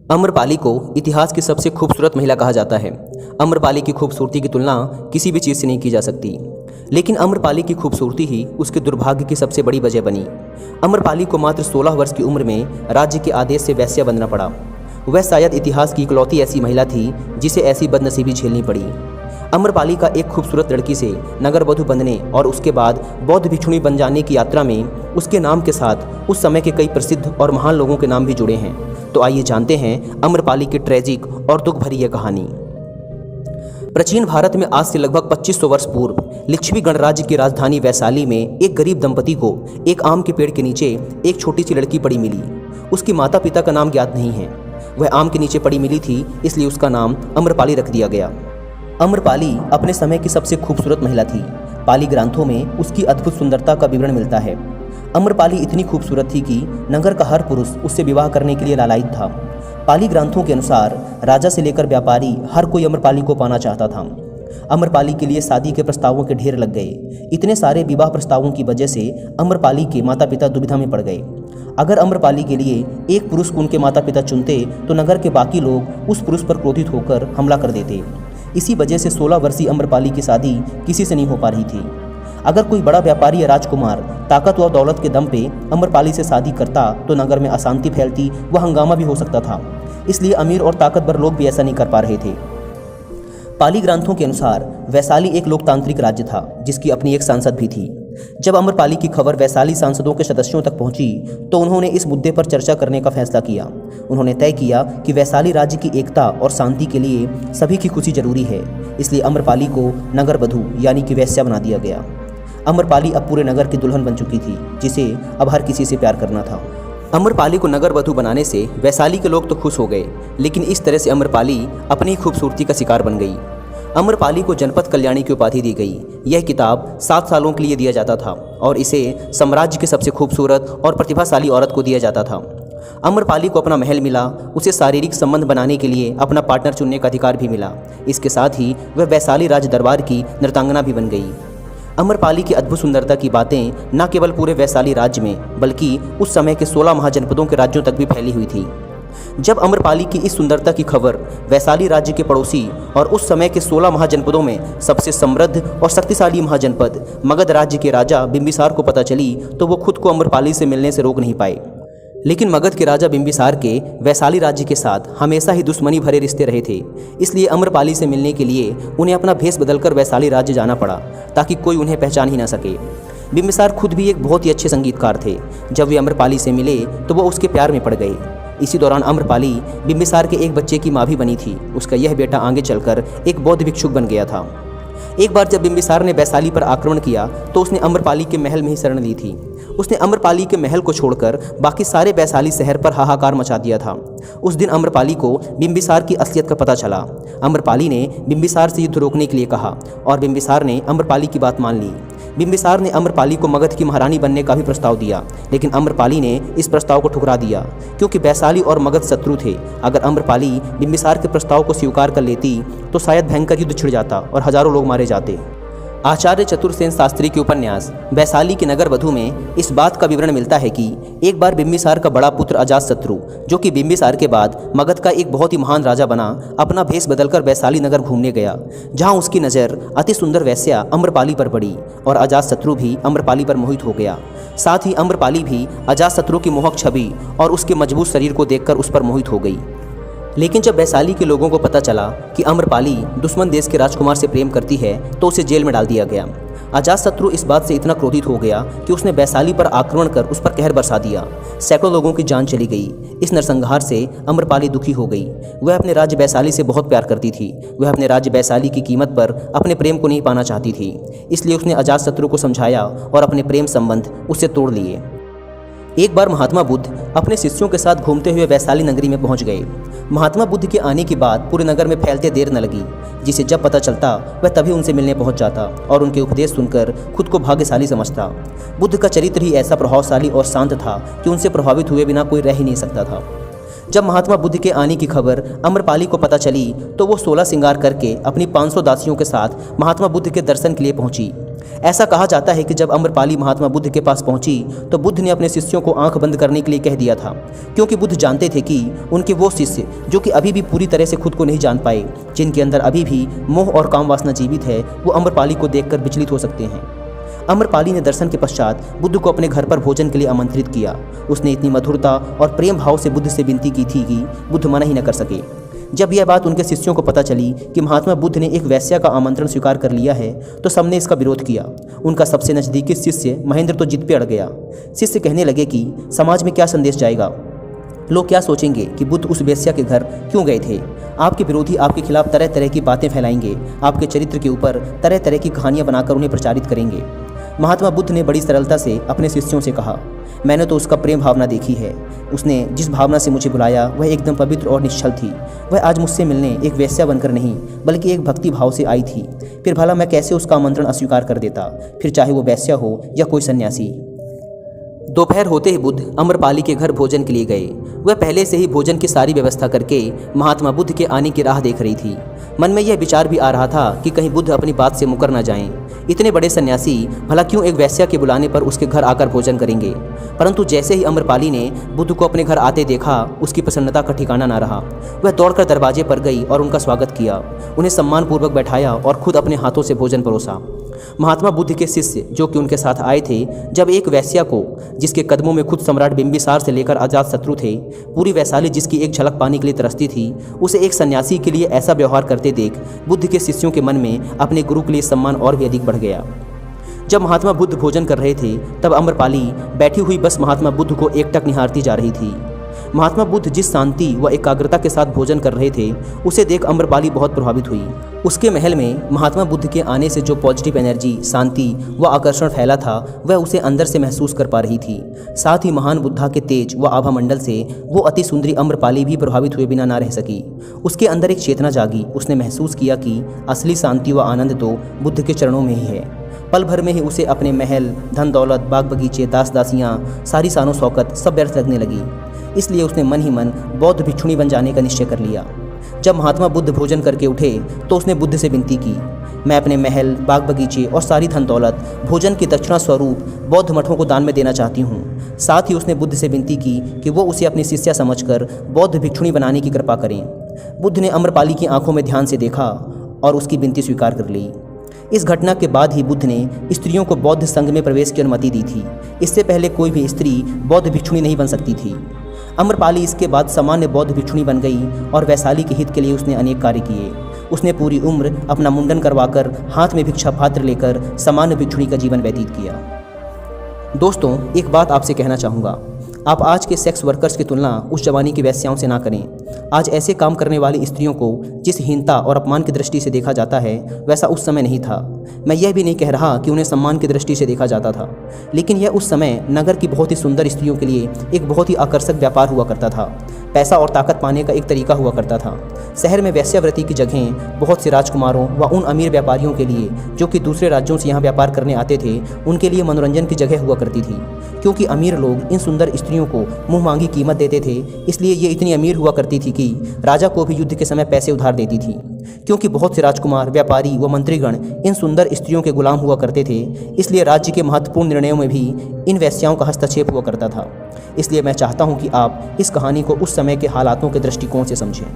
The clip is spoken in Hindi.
अम्रपाली को इतिहास की सबसे खूबसूरत महिला कहा जाता है। अम्रपाली की खूबसूरती की तुलना किसी भी चीज़ से नहीं की जा सकती, लेकिन अम्रपाली की खूबसूरती ही उसके दुर्भाग्य की सबसे बड़ी वजह बनी। अम्रपाली को मात्र 16 वर्ष की उम्र में राज्य के आदेश से वेश्या बनना पड़ा। वह शायद इतिहास की इकलौती ऐसी महिला थी जिसे ऐसी बदनसीबी झेलनी पड़ी। अम्रपाली का एक खूबसूरत लड़की से नगरवधु बनने और उसके बाद बौद्ध भिक्षुणी बन जाने की यात्रा में उसके नाम के साथ उस समय के कई प्रसिद्ध और महान लोगों के नाम भी जुड़े हैं। तो आइए जानते हैं अम्रपाली की ट्रेजिक और दुख भरी यह कहानी। प्राचीन भारत में आज से लगभग 2500 वर्ष पूर्व लिच्छवी गणराज्य की राजधानी वैशाली में एक गरीब दंपति को एक आम के पेड़ के नीचे एक छोटी सी लड़की पड़ी मिली। उसके माता पिता का नाम ज्ञात नहीं है। वह आम के नीचे पड़ी मिली थी, इसलिए उसका नाम अम्रपाली रख दिया गया। अम्रपाली अपने समय की सबसे खूबसूरत महिला थी। पाली ग्रंथों में उसकी अद्भुत सुंदरता का विवरण मिलता है। अम्रपाली इतनी खूबसूरत थी कि नगर का हर पुरुष उससे विवाह करने के लिए लालायित था। पाली ग्रंथों के अनुसार राजा से लेकर व्यापारी हर कोई अम्रपाली को पाना चाहता था। अम्रपाली के लिए शादी के प्रस्तावों के ढेर लग गए। इतने सारे विवाह प्रस्तावों की वजह से अम्रपाली के माता पिता दुविधा में पड़ गए। अगर अम्रपाली के लिए एक पुरुष को उनके माता पिता चुनते तो नगर के बाकी लोग उस पुरुष पर क्रोधित होकर हमला कर देते। इसी वजह से 16 वर्षीय अम्रपाली की शादी किसी से नहीं हो पा रही थी। अगर कोई बड़ा व्यापारी या राजकुमार ताकत और दौलत के दम पे अम्रपाली से शादी करता तो नगर में अशांति फैलती व हंगामा भी हो सकता था। इसलिए अमीर और ताकतवर लोग भी ऐसा नहीं कर पा रहे थे। पाली ग्रंथों के अनुसार वैशाली एक लोकतांत्रिक राज्य था जिसकी अपनी एक सांसद भी थी। जब अम्रपाली की खबर वैशाली सांसदों के सदस्यों तक पहुंची तो उन्होंने इस मुद्दे पर चर्चा करने का फैसला किया। उन्होंने तय किया कि वैशाली राज्य की एकता और शांति के लिए सभी की खुशी जरूरी है। इसलिए अम्रपाली को नगरवधु यानी कि वेश्या बना दिया गया। अम्रपाली अब पूरे नगर की दुल्हन बन चुकी थी जिसे अब हर किसी से प्यार करना था। अम्रपाली को नगरवधु बनाने से वैशाली के लोग तो खुश हो गए, लेकिन इस तरह से अम्रपाली अपनी खूबसूरती का शिकार बन गई। अम्रपाली को जनपद कल्याणी की उपाधि दी गई। यह किताब 7 सालों के लिए दिया जाता था और इसे साम्राज्य की सबसे खूबसूरत और प्रतिभाशाली औरत को दिया जाता था। अम्रपाली को अपना महल मिला। उसे शारीरिक संबंध बनाने के लिए अपना पार्टनर चुनने का अधिकार भी मिला। इसके साथ ही वह वैशाली राज दरबार की नृत्यांगना भी बन गई। अम्रपाली की अद्भुत सुंदरता की बातें न केवल पूरे वैशाली राज्य में बल्कि उस समय के 16 महाजनपदों के राज्यों तक भी फैली हुई थी। जब अम्रपाली की इस सुंदरता की खबर वैशाली राज्य के पड़ोसी और उस समय के 16 महाजनपदों में सबसे समृद्ध और शक्तिशाली महाजनपद मगध राज्य के राजा बिंबिसार को पता चली तो वो खुद को अम्रपाली से मिलने से रोक नहीं पाए। लेकिन मगध के राजा बिंबिसार के वैशाली राज्य के साथ हमेशा ही दुश्मनी भरे रिश्ते रहे थे। इसलिए अम्रपाली से मिलने के लिए उन्हें अपना भेष बदलकर वैशाली राज्य जाना पड़ा ताकि कोई उन्हें पहचान ही ना सके। बिंबिसार खुद भी एक बहुत ही अच्छे संगीतकार थे। जब वे अम्रपाली से मिले तो वो उसके प्यार में पड़ गए। इसी दौरान अम्रपाली बिंबिसार के एक बच्चे की माँ भी बनी थी। उसका यह बेटा आगे चलकर एक बौद्ध भिक्षुक बन गया था। एक बार जब बिंबिसार ने वैशाली पर आक्रमण किया तो उसने अम्रपाली के महल में ही शरण ली थी। उसने अम्रपाली के महल को छोड़कर बाकी सारे वैशाली शहर पर हाहाकार मचा दिया था। उस दिन अम्रपाली को बिंबिसार की असलियत का पता चला। अम्रपाली ने बिंबिसार से युद्ध रोकने के लिए कहा और बिंबिसार ने अम्रपाली की बात मान ली। बिंबिसार ने अम्रपाली को मगध की महारानी बनने का भी प्रस्ताव दिया, लेकिन अम्रपाली ने इस प्रस्ताव को ठुकरा दिया क्योंकि वैशाली और मगध शत्रु थे। अगर अम्रपाली बिंबिसार के प्रस्ताव को स्वीकार कर लेती तो शायद भयंकर युद्ध छिड़ जाता और हजारों लोग मारे जाते। आचार्य चतुर्सेन शास्त्री के उपन्यास वैशाली की नगरवधु में इस बात का विवरण मिलता है कि एक बार बिंबिसार का बड़ा पुत्र अजातशत्रु, जो कि बिंबिसार के बाद मगध का एक बहुत ही महान राजा बना, अपना भेष बदलकर वैशाली नगर घूमने गया, जहां उसकी नज़र अति सुंदर वेश्या अम्रपाली पर पड़ी और अजातशत्रु भी अम्रपाली पर मोहित हो गया। साथ ही अम्रपाली भी अजातशत्रु की मोहक छवि और उसके मजबूत शरीर को देखकर उस पर मोहित हो गई। लेकिन जब वैशाली के लोगों को पता चला कि अम्रपाली दुश्मन देश के राजकुमार से प्रेम करती है तो उसे जेल में डाल दिया गया। अजातशत्रु इस बात से इतना क्रोधित हो गया कि उसने वैशाली पर आक्रमण कर उस पर कहर बरसा दिया। सैकड़ों लोगों की जान चली गई। इस नरसंहार से अम्रपाली दुखी हो गई। वह अपने राज्य वैशाली से बहुत प्यार करती थी। वह अपने राज्य वैशाली की कीमत पर अपने प्रेम को नहीं पाना चाहती थी। इसलिए उसने अजातशत्रु को समझाया और अपने प्रेम संबंध उससे तोड़ लिए। एक बार महात्मा बुद्ध अपने शिष्यों के साथ घूमते हुए वैशाली नगरी में पहुंच गए। महात्मा बुद्ध के आने की बात पूरे नगर में फैलते देर न लगी। जिसे जब पता चलता वह तभी उनसे मिलने पहुंच जाता और उनके उपदेश सुनकर खुद को भाग्यशाली समझता। बुद्ध का चरित्र ही ऐसा प्रभावशाली और शांत था कि उनसे प्रभावित हुए बिना कोई रह ही नहीं सकता था। जब महात्मा बुद्ध के आने की खबर अम्रपाली को पता चली तो वो 16 श्रृंगार करके अपनी 500 दासियों के साथ महात्मा बुद्ध के दर्शन के लिए पहुंची। ऐसा कहा जाता है कि जब अम्रपाली महात्मा बुद्ध के पास पहुंची तो बुद्ध ने अपने शिष्यों को आंख बंद करने के लिए कह दिया था, क्योंकि बुद्ध जानते थे कि उनके वो शिष्य जो कि अभी भी पूरी तरह से खुद को नहीं जान पाए, जिनके अंदर अभी भी मोह और काम वासना जीवित है, वो अम्रपाली को देखकर विचलित हो सकते हैं। अम्रपाली ने दर्शन के पश्चात बुद्ध को अपने घर पर भोजन के लिए आमंत्रित किया। उसने इतनी मधुरता और प्रेम भाव से बुद्ध से विनती की थी कि बुद्ध मना ही न कर सके। जब यह बात उनके शिष्यों को पता चली कि महात्मा बुद्ध ने एक वेश्या का आमंत्रण स्वीकार कर लिया है तो सबने इसका विरोध किया। उनका सबसे नज़दीकी शिष्य महेंद्र तो जिद पे अड़ गया। शिष्य कहने लगे कि समाज में क्या संदेश जाएगा, लोग क्या सोचेंगे कि बुद्ध उस वेश्या के घर क्यों गए थे। आपके विरोधी आपके खिलाफ तरह तरह की बातें फैलाएंगे, आपके चरित्र के ऊपर तरह तरह की कहानियाँ बनाकर उन्हें प्रचारित करेंगे। महात्मा बुद्ध ने बड़ी सरलता से अपने शिष्यों से कहा, मैंने तो उसका प्रेम भावना देखी है। उसने जिस भावना से मुझे बुलाया वह एकदम पवित्र और निश्चल थी। वह आज मुझसे मिलने एक वेश्या बनकर नहीं बल्कि एक भक्ति भाव से आई थी। फिर भला मैं कैसे उसका आमंत्रण अस्वीकार कर देता, फिर चाहे वो वेश्या हो या कोई सन्यासी। दोपहर होते ही बुद्ध अम्रपाली के घर भोजन के लिए गए। वह पहले से ही भोजन की सारी व्यवस्था करके महात्मा बुद्ध के आने की राह देख रही थी। मन में यह विचार भी आ रहा था कि कहीं बुद्ध अपनी बात से मुकर न जाएं। इतने बड़े सन्यासी भला क्यों एक वेश्या के बुलाने पर उसके घर आकर भोजन करेंगे। परंतु जैसे ही अम्रपाली ने बुद्ध को अपने घर आते देखा, उसकी प्रसन्नता का ठिकाना न रहा। वह दौड़कर दरवाजे पर गई और उनका स्वागत किया, उन्हें सम्मानपूर्वक बैठाया और खुद अपने हाथों से भोजन परोसा। महात्मा बुद्ध के शिष्य जो कि उनके साथ आए थे, जब एक वेश्या को, जिसके कदमों में खुद सम्राट बिंबिसार से लेकर अजात शत्रु थे, पूरी वैशाली जिसकी एक झलक पाने के लिए तरसती थी, उसे एक सन्यासी के लिए ऐसा व्यवहार करते देख बुद्ध के शिष्यों के मन में अपने गुरु के लिए सम्मान और भी अधिक बढ़ गया। जब महात्मा बुद्ध भोजन कर रहे थे तब अम्रपाली बैठी हुई बस महात्मा बुद्ध को एकटक निहारती जा रही थी। महात्मा बुद्ध जिस शांति व एकाग्रता के साथ भोजन कर रहे थे उसे देख अम्रपाली बहुत प्रभावित हुई। उसके महल में महात्मा बुद्ध के आने से जो पॉजिटिव एनर्जी, शांति व आकर्षण फैला था वह उसे अंदर से महसूस कर पा रही थी। साथ ही महान बुद्धा के तेज व आभा मंडल से वो अति सुंदरी अम्रपाली भी प्रभावित हुए बिना ना रह सकी। उसके अंदर एक चेतना जागी। उसने महसूस किया कि असली शांति व आनंद तो बुद्ध के चरणों में ही है। पल भर में ही उसे अपने महल, धन दौलत, बाग बगीचे, दास दासियाँ, सारी शानो शौकत सब व्यर्थ लगने लगी। इसलिए उसने मन ही मन बौद्ध भिक्षुणी बन जाने का निश्चय कर लिया। जब महात्मा बुद्ध भोजन करके उठे तो उसने बुद्ध से विनती की, मैं अपने महल, बाग बगीचे और सारी धन दौलत भोजन की दक्षिणा स्वरूप बौद्ध मठों को दान में देना चाहती हूँ। साथ ही उसने बुद्ध से विनती की कि वो उसे अपनी शिष्या समझकर बौद्ध भिक्षुणी बनाने की कृपा करें। बुद्ध ने अम्रपाली की आंखों में ध्यान से देखा और उसकी विनती स्वीकार कर ली। इस घटना के बाद ही बुद्ध ने स्त्रियों को बौद्ध संघ में प्रवेश की अनुमति दी थी। इससे पहले कोई भी स्त्री बौद्ध भिक्षुणी नहीं बन सकती थी। अम्रपाली इसके बाद सामान्य बौद्ध भिक्षुणी बन गई और वैशाली के हित के लिए उसने अनेक कार्य किए। उसने पूरी उम्र अपना मुंडन करवाकर हाथ में भिक्षा पात्र लेकर सामान्य भिक्षुणी का जीवन व्यतीत किया। दोस्तों, एक बात आपसे कहना चाहूँगा, आप आज के सेक्स वर्कर्स की तुलना उस जमाने की वेश्याओं से ना करें। आज ऐसे काम करने वाली स्त्रियों को जिस हीनता और अपमान की दृष्टि से देखा जाता है वैसा उस समय नहीं था। मैं यह भी नहीं कह रहा कि उन्हें सम्मान की दृष्टि से देखा जाता था, लेकिन यह उस समय नगर की बहुत ही सुंदर स्त्रियों के लिए एक बहुत ही आकर्षक व्यापार हुआ करता था। पैसा और ताकत पाने का एक तरीका हुआ करता था। शहर में वेश्यावृत्ति की जगहें बहुत से राजकुमारों व उन अमीर व्यापारियों के लिए जो कि दूसरे राज्यों से यहाँ व्यापार करने आते थे, उनके लिए मनोरंजन की जगह हुआ करती थी। क्योंकि अमीर लोग इन सुंदर स्त्रियों को मुँह मांगी कीमत देते थे, इसलिए ये इतनी अमीर हुआ करती थी कि राजा को भी युद्ध के समय पैसे उधार देती थी। क्योंकि बहुत से राजकुमार, व्यापारी व मंत्रीगण इन सुंदर स्त्रियों के गुलाम हुआ करते थे, इसलिए राज्य के महत्वपूर्ण निर्णयों में भी इन वेश्याओं का हस्तक्षेप हुआ करता था। इसलिए मैं चाहता हूँ कि आप इस कहानी को उस समय के हालातों के दृष्टिकोण से समझें।